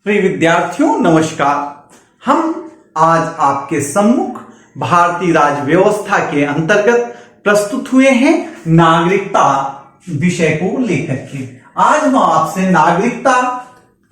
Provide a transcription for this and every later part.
प्रिय विद्यार्थियों नमस्कार। हम आज आपके सम्मुख भारतीय राज्य व्यवस्था के अंतर्गत प्रस्तुत हुए हैं नागरिकता विषय को लेकर के। आज हम आपसे नागरिकता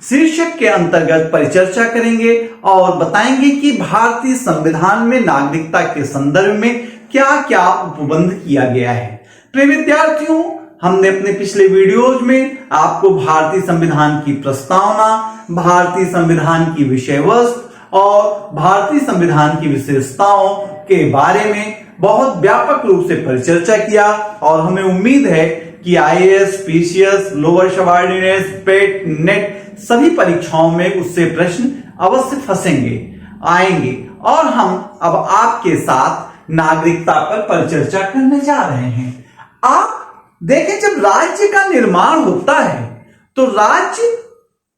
शीर्षक के अंतर्गत परिचर्चा करेंगे और बताएंगे कि भारतीय संविधान में नागरिकता के संदर्भ में क्या क्या उपबंध किया गया है। प्रिय विद्यार्थियों, हमने अपने पिछले वीडियोज में आपको भारतीय संविधान की प्रस्तावना, भारतीय संविधान की विषय वस्तु और भारतीय संविधान की विशेषताओं के बारे में बहुत व्यापक रूप से परिचर्चा किया और हमें उम्मीद है कि आईएएस, पीसीएस, लोअर सबऑर्डिनेट, पेट, नेट सभी परीक्षाओं में उससे प्रश्न अवश्य आएंगे और हम अब आपके साथ नागरिकता पर परिचर्चा करने जा रहे हैं। आप देखें, जब राज्य का निर्माण होता है तो राज्य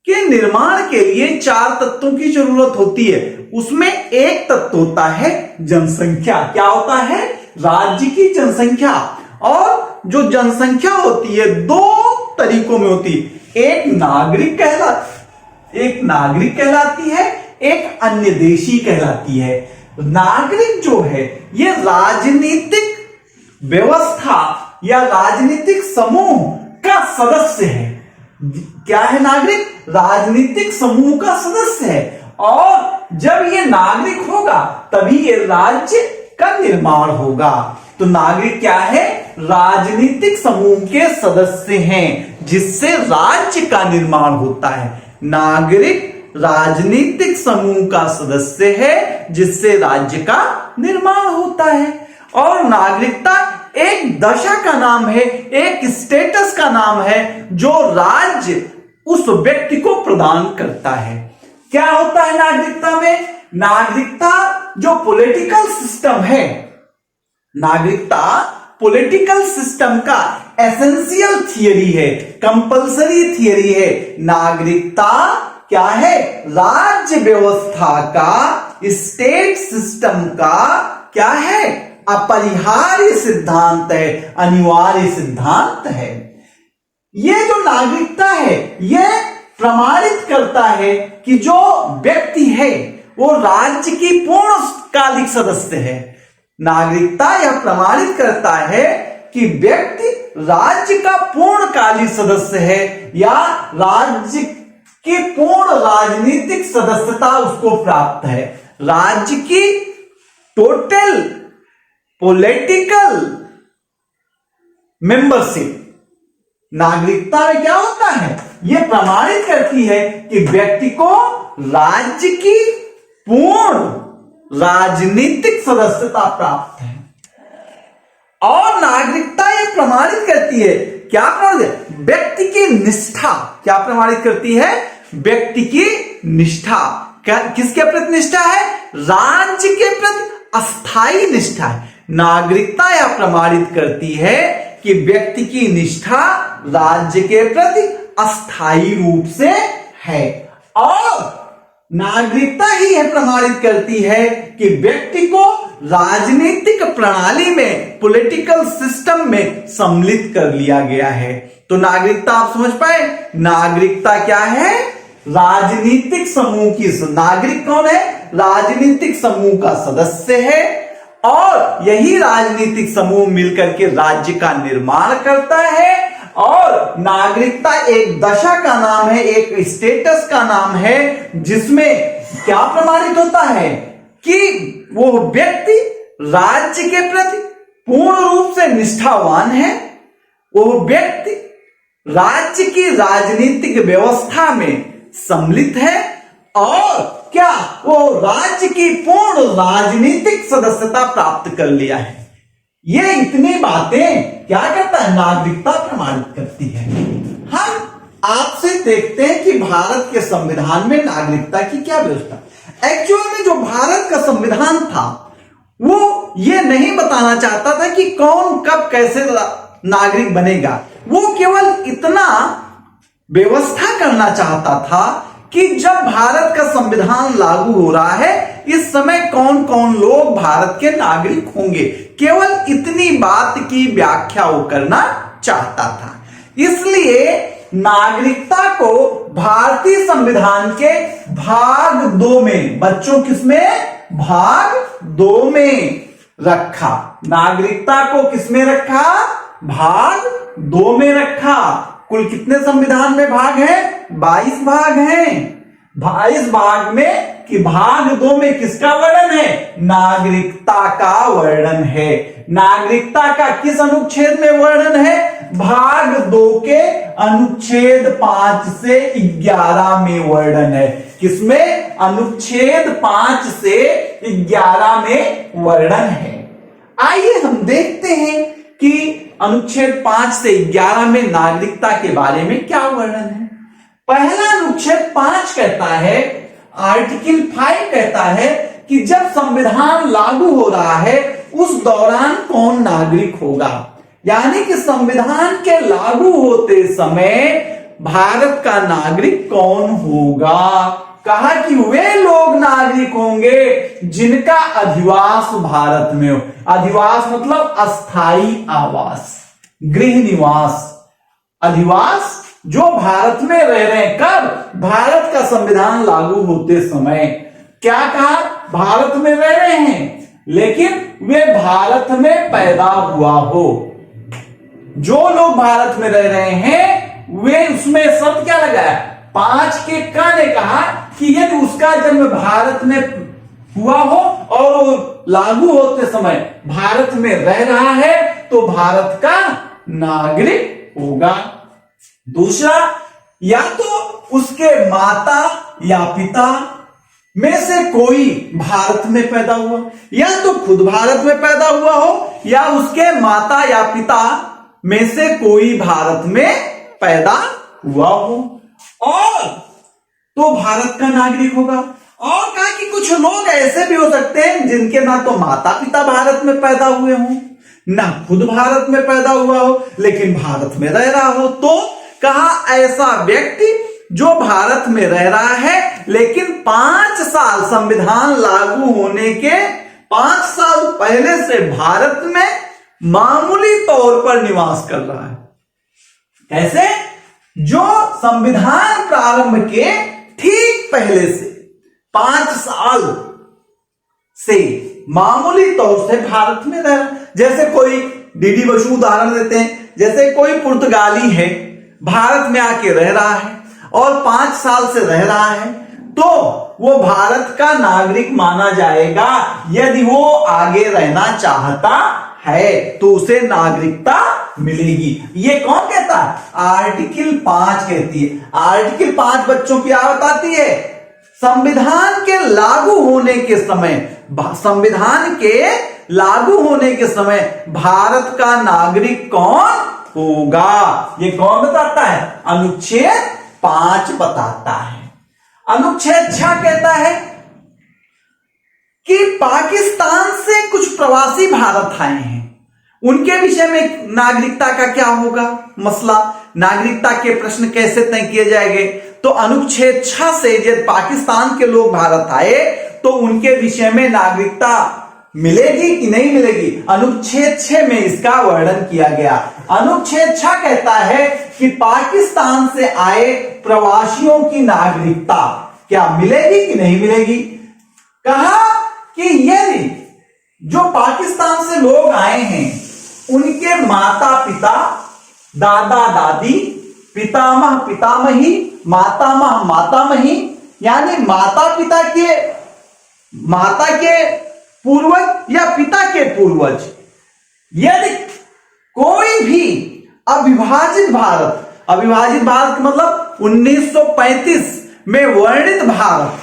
के निर्माण के लिए 4 तत्वों की जरूरत होती है। उसमें एक तत्व होता है जनसंख्या। क्या होता है? राज्य की जनसंख्या। और जो जनसंख्या होती है 2 तरीकों में होती है। एक नागरिक कहलाती है, एक अन्य देशी कहलाती है। नागरिक जो है ये राजनीतिक व्यवस्था या राजनीतिक समूह का सदस्य है। क्या है नागरिक? राजनीतिक समूह का सदस्य है। और जब ये नागरिक होगा तभी ये राज्य का निर्माण होगा। तो नागरिक क्या है? राजनीतिक समूह के सदस्य हैं जिससे राज्य का निर्माण होता है। नागरिक राजनीतिक समूह का सदस्य है जिससे राज्य का निर्माण होता है। और नागरिकता एक दशा का नाम है, एक स्टेटस का नाम है जो राज्य उस व्यक्ति को प्रदान करता है। क्या होता है नागरिकता में? नागरिकता जो पॉलिटिकल सिस्टम है, नागरिकता पॉलिटिकल सिस्टम का एसेंशियल थियरी है, कंपल्सरी थियरी है। नागरिकता क्या है? राज्य व्यवस्था का, स्टेट सिस्टम का क्या है? अपरिहार्य सिद्धांत है, अनिवार्य सिद्धांत है। यह जो नागरिकता है यह प्रमाणित करता है कि जो व्यक्ति है वो राज्य की पूर्णकालिक सदस्य है। नागरिकता यह प्रमाणित करता है कि व्यक्ति राज्य का पूर्णकालिक सदस्य है या राज्य की पूर्ण राजनीतिक सदस्यता उसको प्राप्त है। राज्य की टोटल पॉलिटिकल मेंबरशिप नागरिकता में क्या होता है? यह प्रमाणित करती है कि व्यक्ति को राज्य की पूर्ण राजनीतिक सदस्यता प्राप्त है। और नागरिकता यह प्रमाणित करती है, क्या प्रमाणित? व्यक्ति की निष्ठा। क्या प्रमाणित करती है? व्यक्ति की निष्ठा। किसके प्रति निष्ठा है? राज्य के प्रति अस्थायी निष्ठा है। नागरिकता यह प्रमाणित करती है कि व्यक्ति की निष्ठा राज्य के प्रति अस्थायी रूप से है। और नागरिकता ही यह प्रमाणित करती है कि व्यक्ति को राजनीतिक प्रणाली में, पॉलिटिकल सिस्टम में सम्मिलित कर लिया गया है। तो नागरिकता आप समझ पाए? नागरिकता क्या है? राजनीतिक समूह की। नागरिक कौन है? राजनीतिक समूह का सदस्य है और यही राजनीतिक समूह मिलकर के राज्य का निर्माण करता है। और नागरिकता एक दशा का नाम है, एक स्टेटस का नाम है जिसमें क्या प्रमाणित होता है कि वो व्यक्ति राज्य के प्रति पूर्ण रूप से निष्ठावान है, वो व्यक्ति राज्य की राजनीतिक व्यवस्था में सम्मिलित है और क्या वो राज्य की पूर्ण राजनीतिक सदस्यता प्राप्त कर लिया है। ये इतनी बातें क्या करता है? नागरिकता प्रमाणित करती है। हम आपसे देखते हैं कि भारत के संविधान में नागरिकता की क्या व्यवस्था। एक्चुअल में जो भारत का संविधान था वो ये नहीं बताना चाहता था कि कौन कब कैसे नागरिक बनेगा। वो केवल इतना व्यवस्था करना चाहता था कि जब भारत का संविधान लागू हो रहा है इस समय कौन कौन लोग भारत के नागरिक होंगे। केवल इतनी बात की व्याख्या वो करना चाहता था। इसलिए नागरिकता को भारतीय संविधान के भाग 2 में, बच्चों किसमें, भाग 2 में रखा। नागरिकता को किसमें रखा, भाग 2 में रखा। कुल कितने संविधान में भाग हैं, 22 भाग हैं। 22 भाग में कि भाग 2 में किसका वर्णन है, नागरिकता का वर्णन है। नागरिकता का किस अनुच्छेद में वर्णन है, भाग 2 के अनुच्छेद 5 से 11 में वर्णन है। किसमें, अनुच्छेद 5 से 11 में वर्णन है। आइए हम देखते हैं कि अनुच्छेद 5 से 11 में नागरिकता के बारे में क्या वर्णन है। पहला अनुच्छेद 5 कहता है, आर्टिकल 5 कहता है कि जब संविधान लागू हो रहा है उस दौरान कौन नागरिक होगा। यानी कि संविधान के लागू होते समय भारत का नागरिक कौन होगा। कहा कि वे लोग नागरिक होंगे जिनका अधिवास भारत में हो। अधिवास मतलब अस्थाई आवास, गृह निवास। अधिवास जो भारत में रह रहे हैं, कब, भारत का संविधान लागू होते समय। क्या कहा, भारत में रह रहे हैं लेकिन वे भारत में पैदा हुआ हो। जो लोग भारत में रह रहे हैं वे, उसमें शब्द क्या लगाया, 5 के क ने कहा कि यदि उसका जन्म भारत में हुआ हो और वो लागू होते समय भारत में रह रहा है तो भारत का नागरिक होगा। दूसरा, या तो उसके माता या पिता में से कोई भारत में पैदा हुआ, या तो खुद भारत में पैदा हुआ हो या उसके माता या पिता में से कोई भारत में पैदा हुआ हो, और तो भारत का नागरिक होगा। और कहा कि कुछ लोग ऐसे भी हो सकते हैं जिनके ना तो माता पिता भारत में पैदा हुए हों, ना खुद भारत में पैदा हुआ हो लेकिन भारत में रह रहा हो। तो कहा ऐसा व्यक्ति जो भारत में रह रहा है लेकिन 5 साल, संविधान लागू होने के 5 साल पहले से भारत में मामूली तौर पर निवास कर रहा है। कैसे, जो संविधान प्रारंभ के ठीक पहले से 5 साल से मामूली तौर से भारत में रह, जैसे कोई डीडी बसु उदाहरण देते हैं, जैसे कोई पुर्तगाली है भारत में आके रह रहा है और 5 साल से रह रहा है तो वो भारत का नागरिक माना जाएगा। यदि वो आगे रहना चाहता है तो उसे नागरिकता मिलेगी। ये कौन कहता है, आर्टिकल 5 कहती है। आर्टिकल 5 बच्चों की क्या बताती है, संविधान के लागू होने के समय, संविधान के लागू होने के समय भारत का नागरिक कौन होगा। ये कौन बताता है, अनुच्छेद 5 बताता है। अनुच्छेद 6 कहता है कि पाकिस्तान से कुछ प्रवासी भारत आए हैं, उनके विषय में नागरिकता का क्या होगा मसला, नागरिकता के प्रश्न कैसे तय किए जाएंगे। तो अनुच्छेद 6 से यदि पाकिस्तान के लोग भारत आए तो उनके विषय में नागरिकता मिलेगी कि नहीं मिलेगी, अनुच्छेद 6 में इसका वर्णन किया गया। अनुच्छेद 6 कहता है कि पाकिस्तान से आए प्रवासियों की नागरिकता क्या मिलेगी कि नहीं मिलेगी। कहा कि यदि जो पाकिस्तान से लोग आए हैं उनके माता पिता, दादा दादी, पितामह पितामही, मातामह मातामही, यानी माता पिता के, माता के पूर्वज या पिता के पूर्वज, यदि कोई भी अविभाजित भारत, अविभाजित भारत का मतलब 1935 में वर्णित भारत,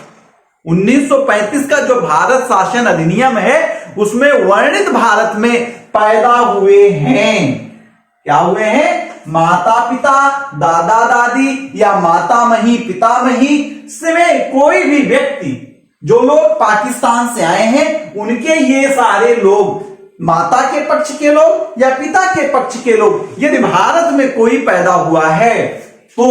1935 का जो भारत शासन अधिनियम है उसमें वर्णित भारत में पैदा हुए हैं। क्या हुए हैं, माता पिता, दादा दादी या मातामही पितामही में कोई भी व्यक्ति, जो लोग पाकिस्तान से आए हैं उनके ये सारे लोग, माता के पक्ष के लोग या पिता के पक्ष के लोग, यदि भारत में कोई पैदा हुआ है तो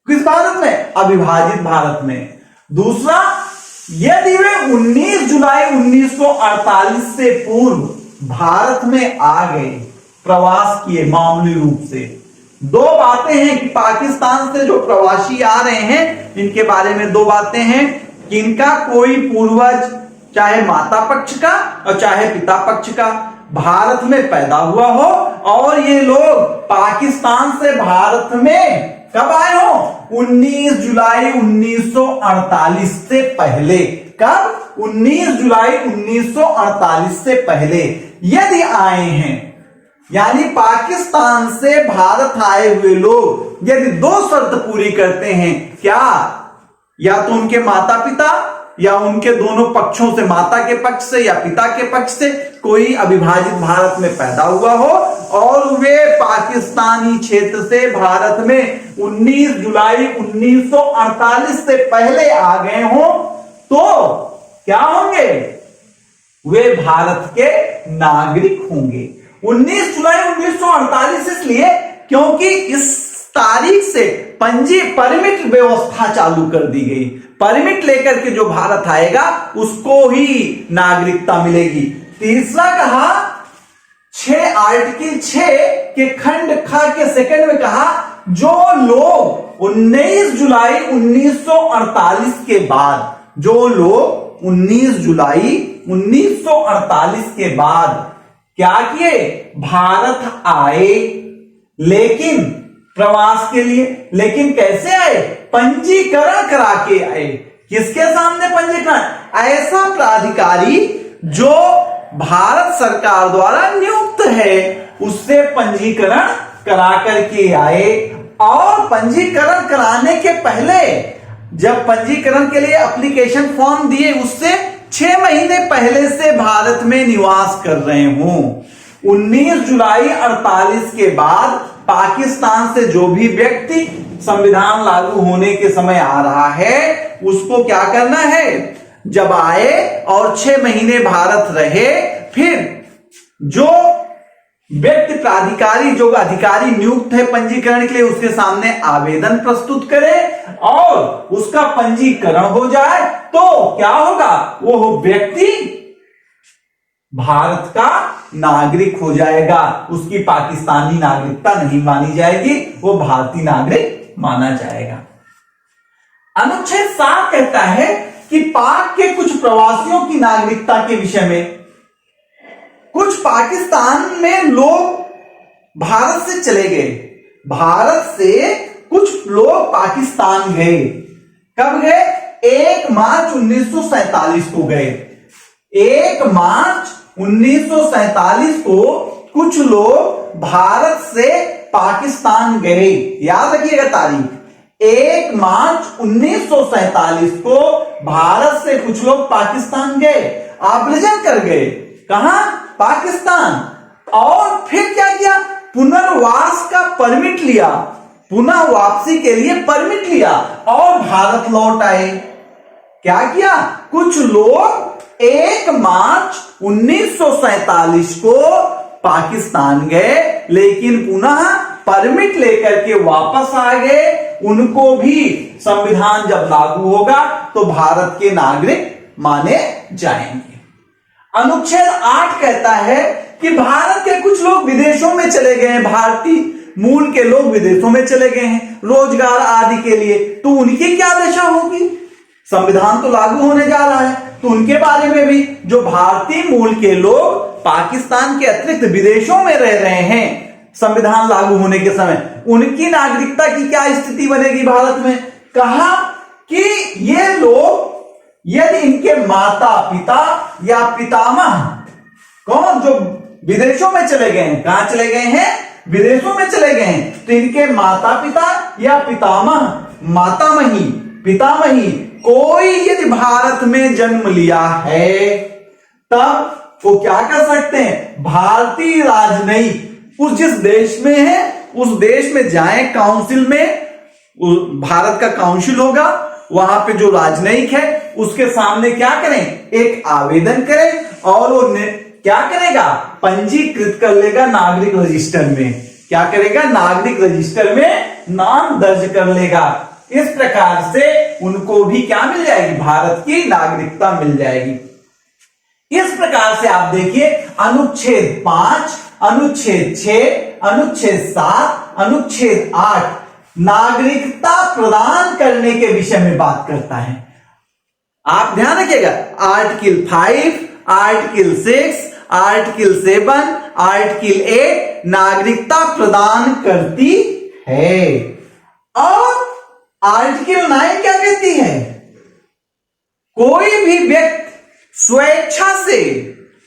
किस भारत में, अविभाजित भारत में। दूसरा, यदि वे 19 जुलाई 1948 से पूर्व भारत में आ गए, प्रवास किए मामूली रूप से, दो बातें हैं कि पाकिस्तान से जो प्रवासी आ रहे हैं इनके बारे में दो बातें हैं कि इनका कोई पूर्वज चाहे माता पक्ष का और चाहे पिता पक्ष का भारत में पैदा हुआ हो और ये लोग पाकिस्तान से भारत में कब आए हो? 19 जुलाई 1948 से पहले। कब? 19 जुलाई 1948 से पहले यदि आए हैं, यानी पाकिस्तान से भारत आए हुए लोग यदि दो शर्त पूरी करते हैं, क्या? या तो उनके माता पिता या उनके दोनों पक्षों से, माता के पक्ष से या पिता के पक्ष से कोई अविभाजित भारत में पैदा हुआ हो और वे पाकिस्तानी क्षेत्र से भारत में 19 जुलाई 1948 से पहले आ गए हो, तो क्या होंगे? वे भारत के नागरिक होंगे। 19 जुलाई 1948 इसलिए क्योंकि इस तारीख से परमिट व्यवस्था चालू कर दी गई। परमिट लेकर के जो भारत आएगा उसको ही नागरिकता मिलेगी। तीसरा कहा, आर्टिकल 6 के खंड ख के सेकंड में कहा, जो लोग 19 जुलाई 1948 के बाद, जो लोग 19 जुलाई 1948 के बाद क्या किए? भारत आए, लेकिन प्रवास के लिए, लेकिन कैसे आए? पंजीकरण करा के आए। किसके सामने पंजीकरण? ऐसा प्राधिकारी जो भारत सरकार द्वारा नियुक्त है उससे पंजीकरण करा करके आए। और पंजीकरण कराने के पहले, जब पंजीकरण के लिए एप्लीकेशन फॉर्म दिए उससे 6 महीने पहले से भारत में निवास कर रहे हों। 19 जुलाई 48 के बाद पाकिस्तान से जो भी व्यक्ति संविधान लागू होने के समय आ रहा है उसको क्या करना है? जब आए और 6 महीने भारत रहे, फिर जो व्यक्ति प्राधिकारी, जो अधिकारी नियुक्त है पंजीकरण के लिए, उसके सामने आवेदन प्रस्तुत करे और उसका पंजीकरण हो जाए तो क्या होगा? वो व्यक्ति भारत का नागरिक हो जाएगा। उसकी पाकिस्तानी नागरिकता नहीं मानी जाएगी, वो भारतीय नागरिक माना जाएगा। अनुच्छेद 7 कहता है कि पाक के कुछ प्रवासियों की नागरिकता के विषय में, कुछ पाकिस्तान में लोग भारत से चले गए, भारत से कुछ लोग पाकिस्तान गए। कब गए? 1 मार्च 1947 को गए। 1 मार्च 1947 को कुछ लोग भारत से पाकिस्तान गए। याद रखिएगा तारीख, 1 मार्च 1947 को भारत से कुछ लोग पाकिस्तान गए, आवेदन कर गए। कहां? पाकिस्तान। और फिर क्या किया? पुनर्वास का परमिट लिया, पुनः वापसी के लिए परमिट लिया और भारत लौट आए। क्या किया? कुछ लोग 1 मार्च 1947 को पाकिस्तान गए, लेकिन पुनः परमिट लेकर के वापस आ गए। उनको भी संविधान जब लागू होगा तो भारत के नागरिक माने जाएंगे। अनुच्छेद 8 कहता है कि भारत के कुछ लोग विदेशों में चले गए हैं, भारतीय मूल के लोग विदेशों में चले गए हैं रोजगार आदि के लिए, तो उनकी क्या दशा होगी? संविधान तो लागू होने जा रहा है, तो उनके बारे में भी, जो भारतीय मूल के लोग पाकिस्तान के अतिरिक्त विदेशों में रह रहे हैं संविधान लागू होने के समय, उनकी नागरिकता की क्या स्थिति बनेगी भारत में? कहा कि ये लोग यदि इनके माता पिता या पितामह, कौन जो विदेशों में चले गए हैं, कहां चले गए हैं? विदेशों में चले गए हैं, तो इनके माता पिता या पितामह, मातामही, पितामही कोई यदि भारत में जन्म लिया है, तब वो क्या कर सकते हैं? भारतीय राजनयिक उस जिस देश में है उस देश में जाएं, काउंसिल में, भारत का काउंसिल होगा, वहां पे जो राजनयिक है उसके सामने क्या करें? एक आवेदन करें और वो क्या करेगा? पंजीकृत कर लेगा नागरिक रजिस्टर में। क्या करेगा? नागरिक रजिस्टर में नाम दर्ज कर लेगा। इस प्रकार से उनको भी क्या मिल जाएगी? भारत की नागरिकता मिल जाएगी। इस प्रकार से आप देखिए अनुच्छेद 5, अनुच्छेद 6, अनुच्छेद 7 अनुच्छेद 8 नागरिकता प्रदान करने के विषय में बात करता है। आप ध्यान रखिएगा, आर्टिकल 5, आर्टिकल 6, आर्टिकल 7, आर्टिकल 8 नागरिकता प्रदान करती है। और आर्टिकल 9 क्या कहती है? कोई भी व्यक्ति स्वेच्छा से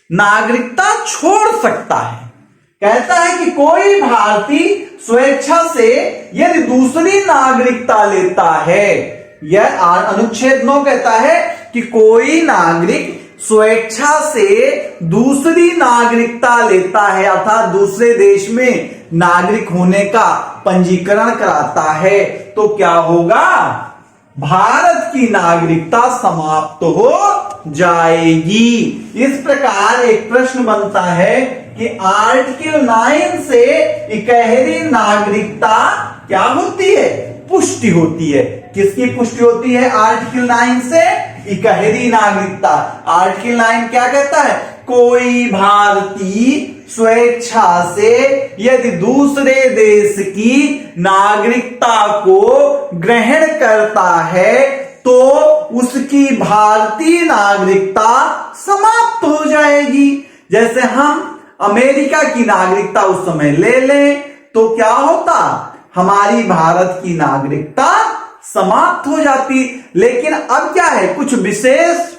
नागरिकता छोड़ सकता है। कहता है कि कोई भारतीय स्वेच्छा से यदि दूसरी नागरिकता लेता है, यह अनुच्छेद 9 कहता है कि कोई नागरिक स्वेच्छा से दूसरी नागरिकता लेता है, अर्थात दूसरे देश में नागरिक होने का पंजीकरण कराता है, तो क्या होगा? भारत की नागरिकता समाप्त हो जाएगी। इस प्रकार एक प्रश्न बनता है कि आर्टिकल 9 से इकहरी नागरिकता क्या होती है? पुष्टि होती है। किसकी पुष्टि होती है आर्टिकल 9 से? इकहरी नागरिकता। आर्टिकल 9 क्या कहता है? कोई भारतीय स्वेच्छा से यदि दूसरे देश की नागरिकता को ग्रहण करता है तो उसकी भारतीय नागरिकता समाप्त हो जाएगी। जैसे हम अमेरिका की नागरिकता उस समय ले लें तो क्या होता? हमारी भारत की नागरिकता समाप्त हो जाती। लेकिन अब क्या है? कुछ विशेष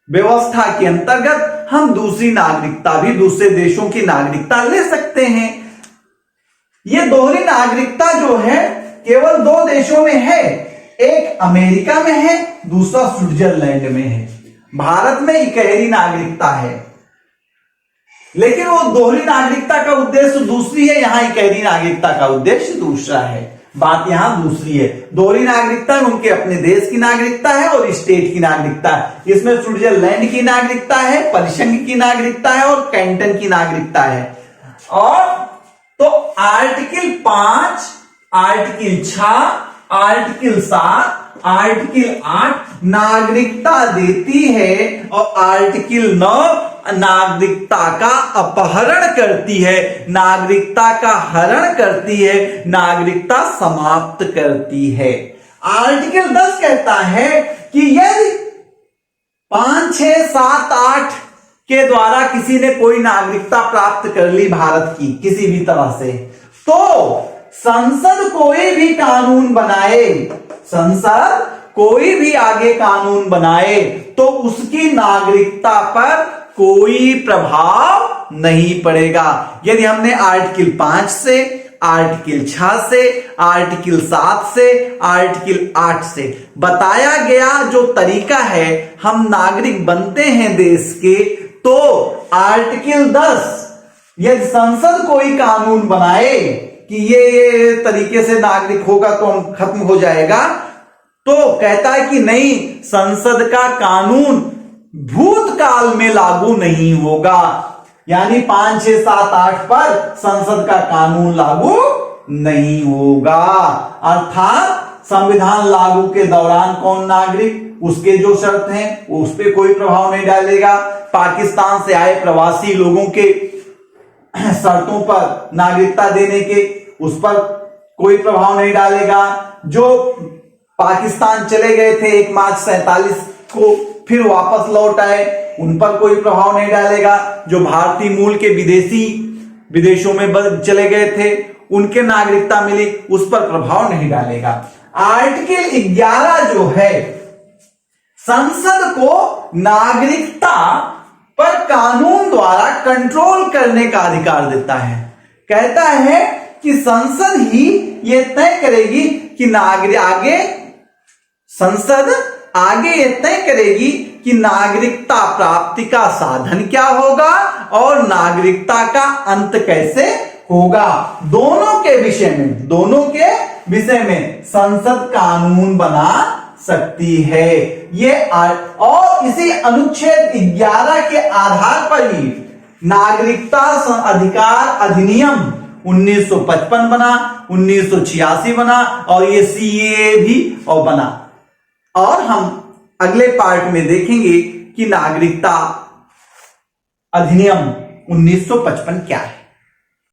व्यवस्था के अंतर्गत हम दूसरी नागरिकता भी, दूसरे देशों की नागरिकता ले सकते हैं। यह दोहरी नागरिकता जो है केवल 2 देशों में है, एक अमेरिका में है, दूसरा स्विट्जरलैंड में है। भारत में इकहरी नागरिकता है, लेकिन वो दोहरी नागरिकता का उद्देश्य दूसरी है, यहां इकहरी नागरिकता का उद्देश्य दूसरा है। बात यहां दूसरी है। दोहरी नागरिकता उनके अपने देश की नागरिकता है और स्टेट की नागरिकता है। इसमें स्विट्जरलैंड की नागरिकता है, परिसंघ की नागरिकता है और कैंटन की नागरिकता है। और तो आर्टिकल 5, आर्टिकल 6, आर्टिकल 7, आर्टिकल 8 नागरिकता देती है और आर्टिकल 9 नागरिकता का अपहरण करती है, नागरिकता का हरण करती है, नागरिकता समाप्त करती है। आर्टिकल 10 कहता है कि यदि 5, 6, 7, 8 के द्वारा किसी ने कोई नागरिकता प्राप्त कर ली भारत की किसी भी तरह से, तो संसद कोई भी कानून बनाए, संसद कोई भी आगे कानून बनाए तो उसकी नागरिकता पर कोई प्रभाव नहीं पड़ेगा। यदि हमने आर्टिकल 5 से, आर्टिकल 6 से, आर्टिकल 7 से, आर्टिकल 8 से बताया गया जो तरीका है हम नागरिक बनते हैं देश के, तो आर्टिकल 10 यदि संसद कोई कानून बनाए कि ये तरीके से नागरिक होगा तो हम खत्म हो जाएगा, तो कहता है कि नहीं, संसद का कानून भूतकाल में लागू नहीं होगा। यानी 5, 6, 7, 8 पर संसद का कानून लागू नहीं होगा। अर्थात संविधान लागू के दौरान कौन नागरिक, उसके जो शर्त हैं उस पर कोई प्रभाव नहीं डालेगा। पाकिस्तान से आए प्रवासी लोगों के शर्तों पर नागरिकता देने के, उस पर कोई प्रभाव नहीं डालेगा। जो पाकिस्तान चले गए थे 1 मार्च 47 को फिर वापस लौट आए, उन पर कोई प्रभाव नहीं डालेगा। जो भारतीय मूल के विदेशों में चले गए थे उनके नागरिकता मिली, उस पर प्रभाव नहीं डालेगा। आर्टिकल 11 जो है संसद को नागरिकता पर कानून द्वारा कंट्रोल करने का अधिकार देता है। कहता है कि संसद ही यह तय करेगी कि संसद आगे यह तय करेगी कि नागरिकता प्राप्ति का साधन क्या होगा और नागरिकता का अंत कैसे होगा। दोनों के विषय में संसद कानून बना सकती है। ये और इसी अनुच्छेद 11 के आधार पर ही नागरिकता अधिकार अधिनियम 1955 बना, 1986 बना और ये सीएए भी और बना। और हम अगले पार्ट में देखेंगे कि नागरिकता अधिनियम 1955 क्या है।